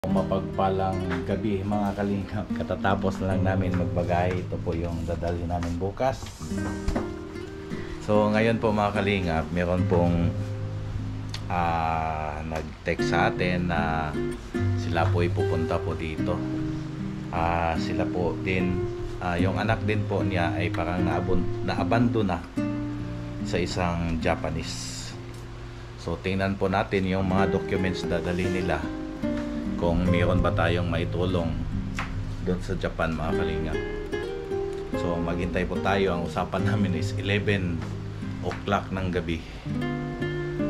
Mapagpalang gabi mga kalingap. Katatapos lang namin magbagay. Ito po yung dadalhin namin bukas. So ngayon po mga kalingap, meron pong nag-text sa atin na sila po ipupunta po dito. Sila po din, yung anak din po niya ay parang naabandon na sa isang Japanese. So tingnan po natin yung mga documents na dadalhin nila, kung mayroon ba tayong maitulong doon sa Japan mga kalingap. So maghintay po tayo. Ang usapan namin is 11 o'clock ng gabi.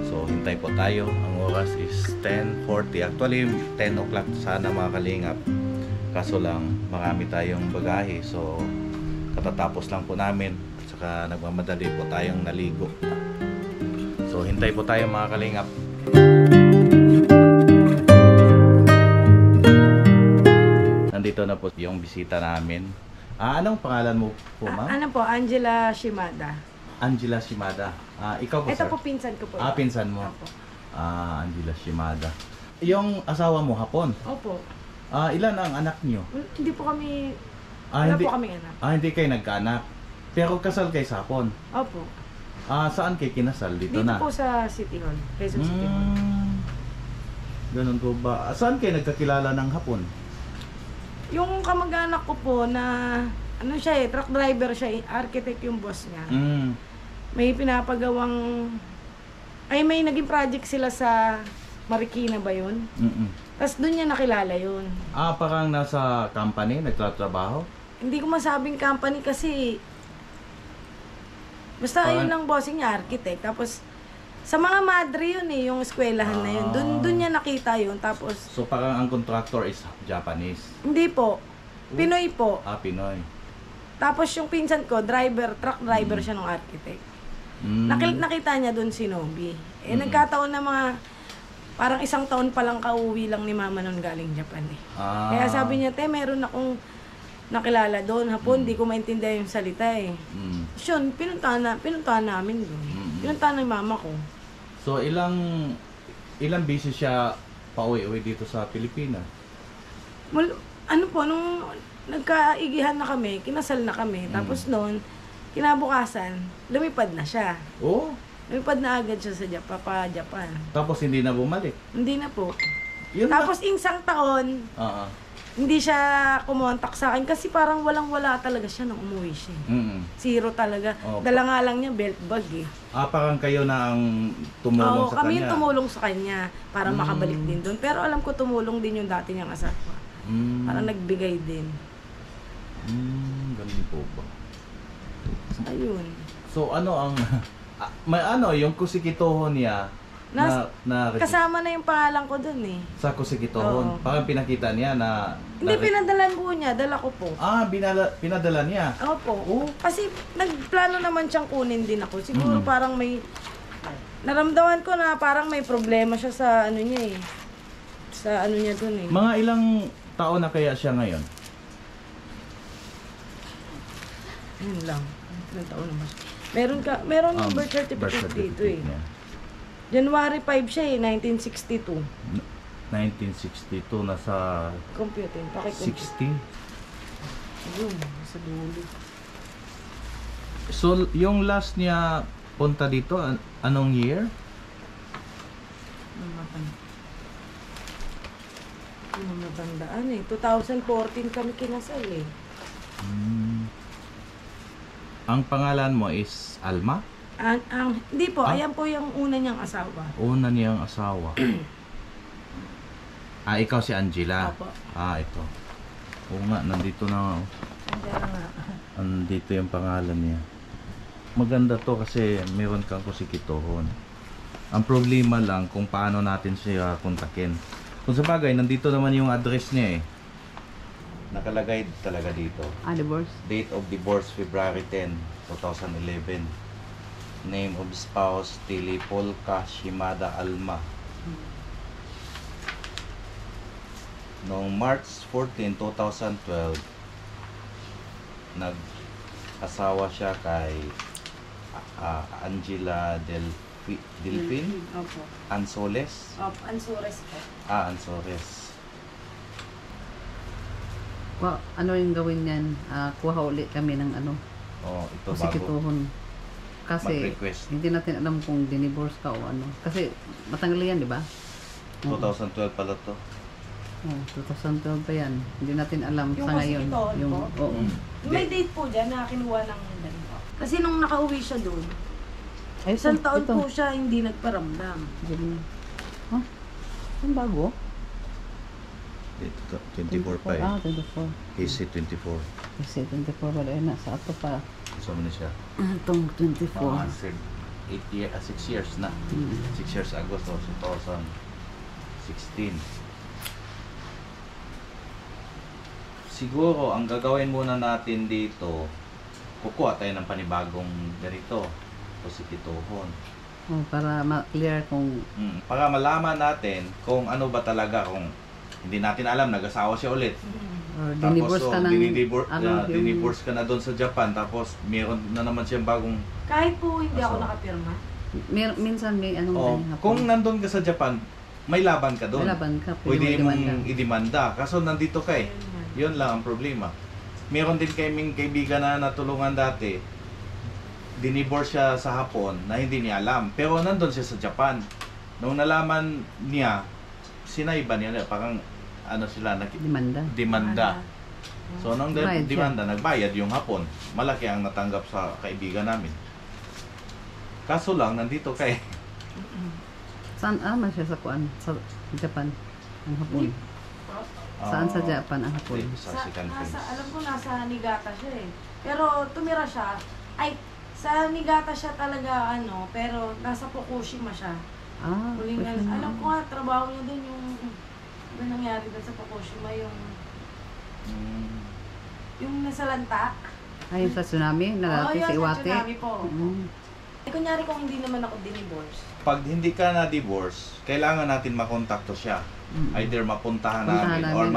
So hintay po tayo. Ang oras is 10:40. Actually 10 o'clock sana mga kalingap, kaso lang marami tayong bagahe. So katatapos lang po namin, at saka nagmamadali po tayong naligo. So hintay po tayo mga kalingap. Nandito na po yung bisita namin. Anong pangalan mo po, ma'am? Ano po, Angela Shimada. Angela Shimada. Ikaw po, Ito sir? po pinsan ko po. Pinsan mo. Opo. Angela Shimada. Yung asawa mo, Hapon. Opo. Ilan ang anak niyo? Hindi po kami, wala hindi, po kami anak. hindi kayo nagkaanak. Pero kasal kayo sa Hapon. Opo. Saan kayo kinasal? Dito Dito na? po sa City Hall, Quezon City Hall. Ganun po ba? Saan kayo nagkakilala ng Hapon? Yung kamag-anak ko po na, ano siya truck driver siya, architect yung boss niya. May pinapagawang, may naging project sila sa Marikina ba yun? Tapos doon niya nakilala yun. Parang nasa company, nagtatrabaho? Hindi ko masabing company kasi, basta yun lang bossing niya, architect. Tapos, sa mga madre yun yung eskwelahan na yun. Doon niya nakita yun. Tapos, So parang ang contractor is Japanese? hindi po. Pinoy po. Pinoy. Tapos yung pinsan ko, truck driver siya ng architect. Nakita niya doon si Nobi. Nagkataon na mga, parang isang taon pa lang kauwi lang ni mama nun galing Japan eh. Kaya sabi niya, meron akong nakilala doon. Hapon, di ko maintindihan yung salita eh. Yun, pinuntahan namin doon. Pinuntahan ng mama ko. So ilang beses siya pauwi-uwi dito sa Pilipinas? Ano po, nung nagkaigihan na kami, kinasal na kami. Tapos noon, kinabukasan, lumipad na siya. Oh? Lumipad na agad siya sa Japan. Tapos hindi na bumalik? Hindi na po. Yun Tapos isang taon, hindi siya kumontak sa akin kasi parang walang-wala talaga siya nung umuwi siya. Zero talaga. Okay. Dala nga lang niya belt bag eh. Parang kayo na ang tumulong sa kami kanya? yung tumulong sa kanya para makabalik din doon. Pero alam ko tumulong din yung dati niyang asawa. Parang nagbigay din. Ganun po ba? Ayun. So ano ang may yung kusikitohon niya na Kasama na yung pangalan ko doon eh. sa kusikitohon? Oo. Parang pinakita niya na Hindi, pinadalan po niya. Dala ko po. pinadala niya? Opo. Oh. Kasi nagplano naman siyang kunin din ako. Siguro parang may, naramdaman ko na parang may problema siya sa ano niya eh. Sa ano niya doon eh. Mga ilang taon na kaya siya ngayon? Yun lang. Ilang taon naman siya. Meron yung birth certificate dito eh. niya. January 5 siya eh, 1962. 1962 nasa Computer, 60. Ayun, sa dulo. So yung last niya punta dito, anong year? Ano matandaan eh. 2014 kami kinasal eh. Ang pangalan mo is Alma? Hindi po, ayan po yung una niyang asawa. Una niyang asawa. Ikaw si Angela? Opo. Ito. Oo nga, nandito na. Andyan nga. Andito yung pangalan niya. Maganda to kasi meron kang kusikitohon. Ang problema lang kung paano natin siya kontakin. Kung sa bagay, nandito naman yung address niya eh. Nakalagay talaga dito. Divorce? Date of divorce, February 10, 2011. Name of spouse, Tili Polka Shimada Alma. Noong March 14, 2012, nag-asawa siya kay Angela Delfin Opo. Ansoles. Ansures po. Ansores. Ano yung gawin yan? Kuha ulit kami ng ano, Oh, ito bago. kusikituhon. Kasi Mag-request. hindi natin alam kung dinivorce ka o ano. Kasi matanggal yan, di ba? 2012 pala to. Oh, 2012 pa yan. Hindi natin alam Yung sa ngayon. kusikituhon Yung, po? oo. May date po dyan na kinuha ng ganito. Kasi nung nakauwi siya doon, Ay, isang taon ito. po siya hindi nagparamdam. Huh? Ang bago? Ito, 24 pa eh. 24. KC 24. Kasi 24 wala yun. Sa ato pa. Gusto mo na siya. Itong 24. 6 years na. 6 years Agosto 2016. Siguro, ang gagawin muna natin dito, kukuha tayo ng panibagong ganito. Kusikituhon. Oh, para ma-clear kung Para malaman natin kung ano ba talaga, kung hindi natin alam, nag-asawa siya ulit. or Tapos dinivorce ka ng dinivorce ka na doon sa Japan, tapos meron na naman siyang bagong Kahit po hindi ako Aso. nakapirma. minsan may anong ganyan hapon. kung nandun ka sa Japan, may laban ka doon. May laban ka, Pwede mo mong idemanda. Kaso nandito ka eh. Yun lang ang problema. Meron din kaming kaibigan na natulungan dati. Dinivorce siya sa Hapon na hindi niya alam. Pero nandun siya sa Japan. Nung nalaman niya, sinaiba niya, parang ano sila, demanda. So nung Bayad siya. demanda, nagbayad yung Hapon. Malaki ang natanggap sa kaibigan namin. Kaso lang, nandito ka eh. Saan man siya sa kuan? Sa Japan. Ang hapon. Saan sa Japan ang hapon? Sa second phase. Alam ko nasa Niigata siya eh. Pero tumira siya, ay sa Niigata siya talaga pero nasa Fukushima siya. Huling alam ko nga, trabaho niya doon yung ano nangyari doon sa Fukushima, yung nasa lanta. Ay, sa tsunami? Nalaki yun, si sa Iwate? tsunami po. Kunyari kung hindi naman ako dinivorce. Pag hindi ka na-divorce, kailangan natin makontakto siya. Either mapuntahan namin or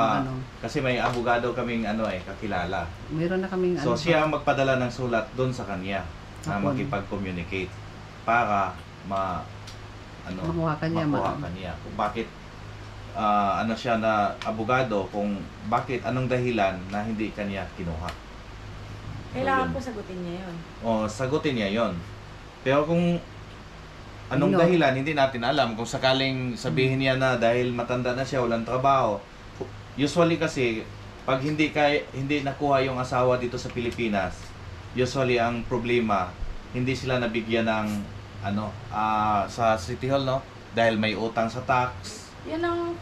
kasi may abogado kaming kakilala. Meron na kaming So siya ang magpadala ng sulat doon sa kanya na Hapon. makipag-communicate para makuha ka niya. makuha ka niya. Kung bakit siya na abogado, kung bakit, anong dahilan na hindi kanya kinuha. Kailangan yun. po sagutin niya yun. Sagutin niya yon. Pero kung anong dahilan, hindi natin alam. Kung sakaling sabihin niya na dahil matanda na siya, walang trabaho. Usually kasi, pag hindi nakuha yung asawa dito sa Pilipinas, usually ang problema, hindi sila nabigyan ng sa City Hall, no? Dahil may utang sa tax. Yan ang,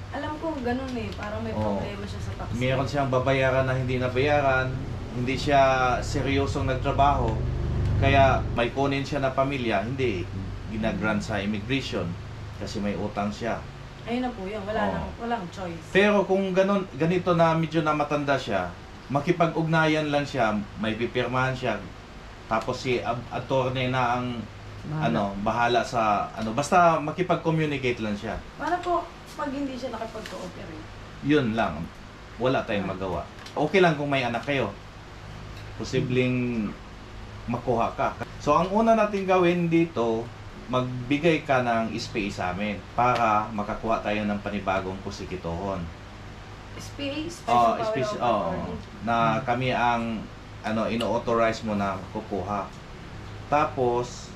alam ko ganun eh, parang may problema siya sa tax. Meron siyang babayaran na hindi nabayaran, hindi siya seryosong nagtrabaho, kaya may kunin siya na pamilya, hindi ginagrant sa immigration kasi may utang siya. Ayun na po yun, walang choice. Pero kung ganito na medyo na matanda siya, makipag-ugnayan lang siya, may pipirmahan siya, tapos si attorney na ang bahala sa basta makipag-communicate lang siya. Para po pag hindi siya nakipag-cooperate. Yun lang, wala tayong magawa. Okay lang kung may anak kayo, posibleng makuha ka. So ang una natin gawin dito, magbigay ka ng space sa amin para makakuha tayo ng panibagong kusikituhon. Space? Na kami ang ino-authorize mo na kukuha. Tapos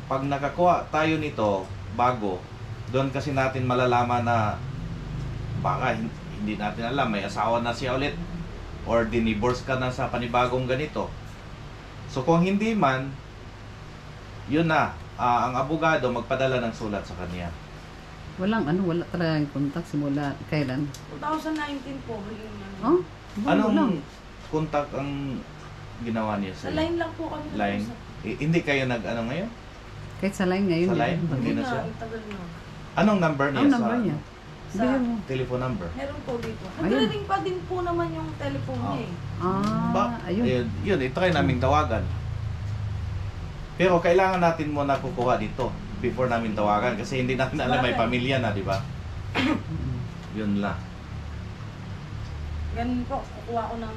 pag nakakuha tayo nito bago, doon kasi natin malalaman na baka hindi natin alam, may asawa na siya ulit or dinivorce ka na sa panibagong ganito. So kung hindi man, yun na, ang abogado magpadala ng sulat sa kanya. Wala talagang contact simula kailan? 2019 po. Anong contact ang ginawa niya Sa sa line lang po kami. line? Hindi kayo nag-ngayon? Kahit sa line ngayon. Sa line? Hindi na na, siya? ang tagal na. Anong number niya? Ang number niya? Sa Telephone number? meron po dito. Ayun. Nagre-ring pa din po naman yung telephone niya eh. Ayun. Yun, itry namin tawagan. Pero kailangan natin muna kukuha dito before namin tawagan kasi hindi natin alam may pamilya na, di ba? Yun lang. Ganun po, kukuha ko ng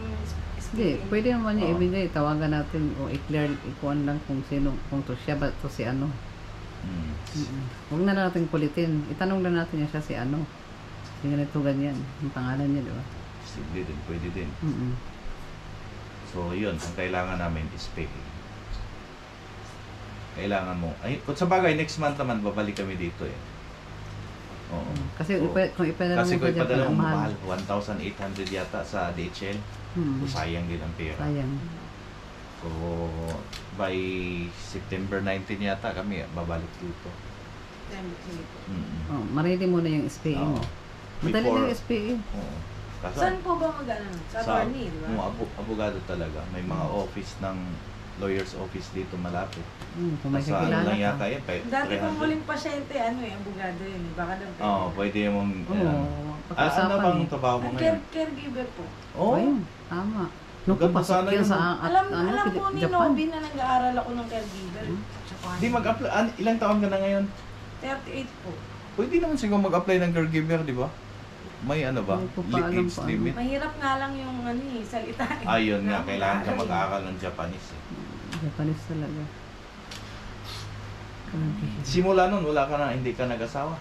Hindi, pwede naman niya ibigay. Tawagan natin o i-clear, ikuan lang kung sino, kung to siya ba to si Mm. Huwag na natin kulitin. Itanong lang natin niya siya si Kasi ganito ganyan. Yung pangalan niya, di ba? Posible din, pwede din. Mm-mm. So, yun. Ang kailangan namin is pay. Kailangan mo. Ay, kung sa bagay, next month naman, babalik kami dito eh. Oo. Kasi Oo. kung ipadala Kasi mo kung pa Japan, ipadala ang mo mahal. mahal, 1,800 yata sa DHL. So, sayang din ang pera. Sayang. So, by September 19 yata kami babalik dito. Sige po. Oh, marili muna yung SPA mo. Oo. Madali Before- lang yung SPA. Oo. Kaso, Saan po ba mag-ano? Sa attorney, di ba? abogado talaga. May mga office ng lawyer's office dito malapit. Kung may Sa ano kakilala lang ka. yata yun, Dati kong 300. huling pasyente, abogado yun. Baka doon pwede. Oo, pwede mong... Oo, ano pag-usapan bang eh. trabaho mo Ang ngayon? caregiver po. Oo. Ayun, tama. Nung Ganda papasok sana yan yun. sa Alam po ni Japan. Nobby na nag-aaral ako ng caregiver. Japan. Di mag-apply. Ilang taon ka na ngayon? 38 po. Pwede naman siguro mag-apply ng caregiver, di ba? May ano ba? Hindi ko pa alam Age kung ano. limit? Mahirap nga lang yung salita. Ayun nga, kailangan ka mag-aaral. mag-aaral ng Japanese eh. Japanese talaga. Simula nun, wala ka na, hindi ka nag-asawa.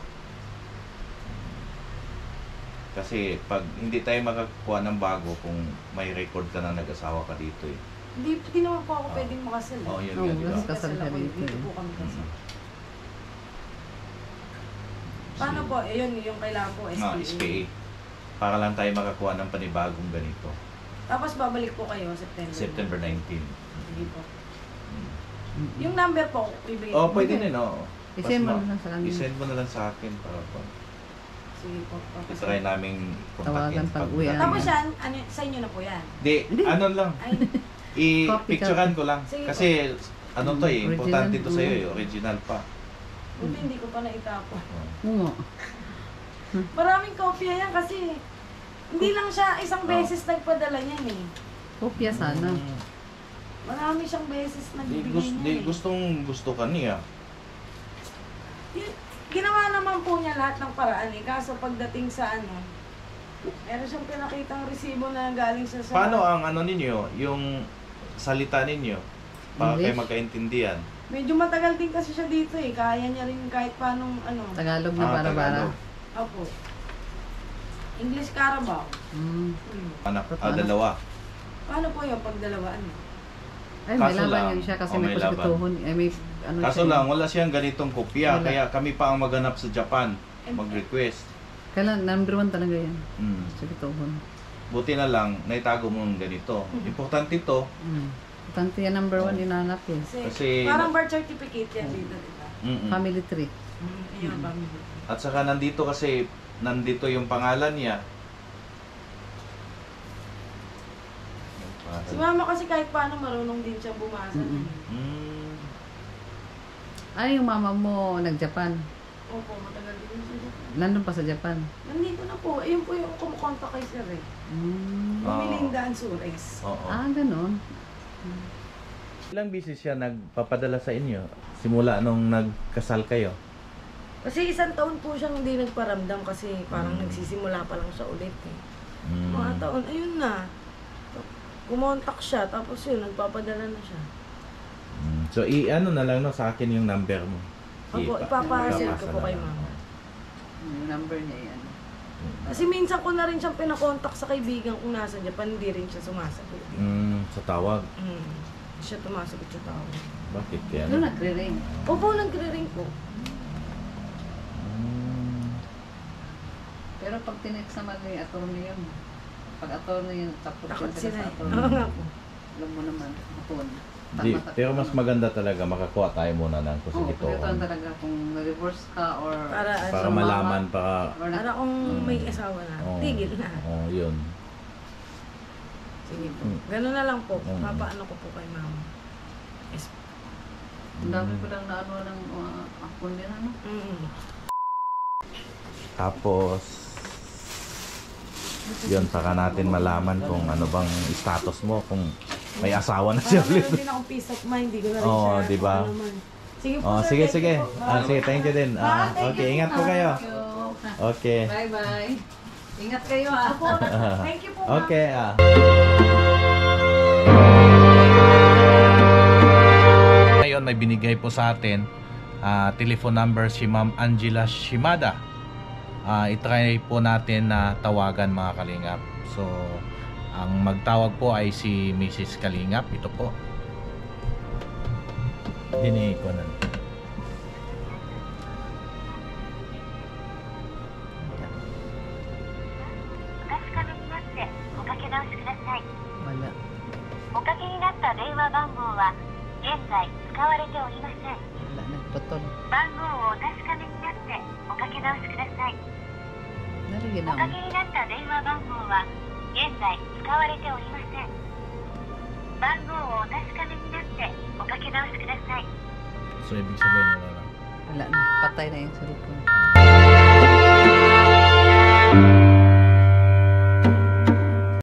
Kasi pag hindi tayo makakuha ng bago kung may record ka na nag-asawa ka dito eh. Hindi naman po ako pwedeng makasal. Oo, yun Oo, nga, di ba? mas kasal ka ako, dito dito eh. po kami kasal. Mm. Paano po? Yun, yung kailangan po, SPA. SPA. Para lang tayo makakuha ng panibagong ganito. Tapos babalik po kayo September 19. Sige po. Mm. Yung number po, ibigay Oh, ko. pwede din, oo. I-send mo na lang sa kanila. I-send mo na lang sa akin para po. Sige po. Try namin Tawagan kontakin. pag uwi. Tapos yan, sa inyo na po yan. Di, Hindi. ano lang. Ay, I-picturean ko lang. Sige Kasi, ano to eh, Original, importante to sa'yo eh, oo. original pa. buti hindi ko pa naitapon. Oo. Maraming kopya yan kasi hindi lang siya isang beses nagpadala niyan eh. Kopya sana. Marami siyang beses nagbibigay niya eh. Gusto ka niya. Ginawa naman po niya lahat ng paraan eh. Kaso pagdating sa meron siyang pinakitang resibo na galing sa Paano ang ano ninyo, yung salita ninyo? Para kayo English? magkaintindihan. Medyo matagal din kasi siya dito eh. Kaya niya rin kahit paanong Tagalog na para-para. Tagalog. Opo. English Carabao. Mm. Anak, Paano? dalawa. Paano po yung pagdalawaan? Ay, may Kaso laban lang, yun siya kasi oh, may may laban. pasikutuhon. Ay, may ano Kaso siya. lang, wala siyang ganitong kopya. Wala. Kaya kami pa ang maghanap sa Japan. Mag-request. Kailan, number 1 talaga yan. Mm. Pasikutuhon. Buti na lang, naitago mo ng ganito. Importante to. Importante yan number 1 inanap eh. Kasi- Parang birth certificate yan dito, diba? Mm-mm. Family tree. Ayun, family. At saka nandito kasi, nandito yung pangalan niya. Si mama kasi kahit paano marunong din siyang bumasa. Mm-mm. Mm. Ano yung mama mo nag-Japan? Opo, matagal din siya dito. Nandun pa sa Japan. Nandito na po. Ayun po yung kumukonta kay Sir eh. Melinda Ansures. Oo. Ah, ganun. Ilang bisis siya nagpapadala sa inyo? Simula nung nagkasal kayo? Kasi isang taon po siyang hindi nagparamdam kasi parang nagsisimula pa lang siya ulit eh. Mga taon, ayun na. Kumontak siya, tapos yun, nagpapadala na siya. So, i-ano na lang no, sa akin yung number mo. Opo, ipapasend ko po kay mama. Yung number niya yan. Kasi minsan ko na rin siyang pinakontak sa kaibigan kung nasa Japan, hindi rin siya sumasagot. Sa tawag. Hindi siya tumasagot sa tao. Bakit kaya? Ano nagre-ring? Opo, nagre-ring po. Pero pag tinext naman yung attorney yun, pag attorney yun, tapos Takot yun sila sa eh. attorney. Oo nga po. Alam mo naman, attorney. Di, pero mas maganda talaga makakuha tayo muna ng Oo, kusagito. pero talaga kung na-divorce ka or Para Para ano, malaman pa. or Para kung may asawa na, tigil na. Oh, yun. Sige po. Ganun na lang po. Mm. Papaano ko po kay mama. Yes. ang dami ko lang na ano ng akon din ano. Tapos, yun, saka natin malaman kung ano bang status mo, kung may asawa na siya Para ulit. meron din akong peace of mind. Hindi ko na rin Oo, siya. diba? ano naman. Sige po, Oh, sir. sige, Thank sige. you po. Sige, thank you din. Okay, ingat po kayo. Thank you. Okay. Bye-bye. Ingat kayo ah. Opo, thank you po, ma'am. Okay, Ngayon, may binigay po sa atin telephone number si Ma'am Angela Shimada. itry po natin na tawagan mga kalingap. So, ang magtawag po ay si Mrs. Kalingap. Ito po. Dinig ko na. おかけ直しください。 Wala. おかけになった電話番号は現在使われておりません。 Wala na. Putol. 番号をお確かめになっておかけ直しください。 Narigyan お na か ako. けになった電話番号は現在使われておりません。番号をお確かめになっておかけ直しください。 So, ibig sabihin wala lang. Wala na. Patay na yung cellphone.